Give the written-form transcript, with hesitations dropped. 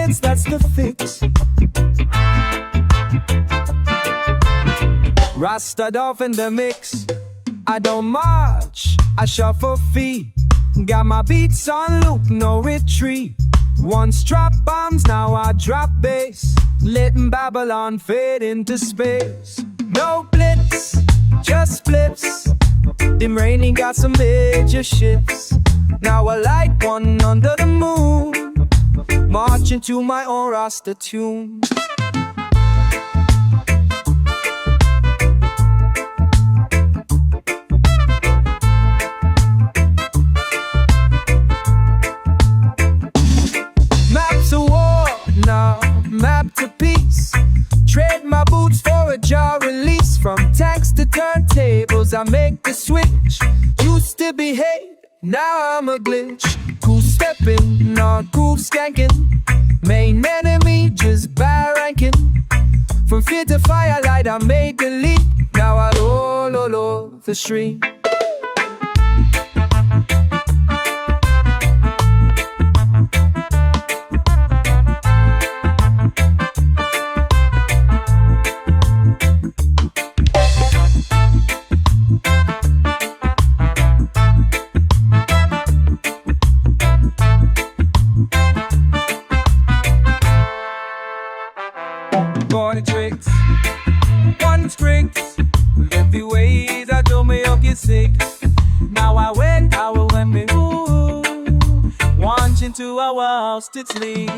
Blitz, that's the fix. Rasta Dolf in the mix. I don't march, I shuffle feet. Got my beats on loop, no retreat. Once drop bombs, now I drop bass. Letting Babylon fade into space. No blitz, just spliffs. Them rainy got some major shifts. Now I like one under the moon, marching to my own Rasta tune. Map's a war now, map to peace. Trade my boots for a jar release. From tanks to turntables, I make the switch. Used to be hate, now I'm a glitch. Cool stepping, not cool skanking. Main enemy just bad ranking. From fear to firelight, I made the leap. Now I roll the street. Corny tricks, one tricks. Every ways I do me up, get sick. Now I will when me ooh, wanting to our house to sleep.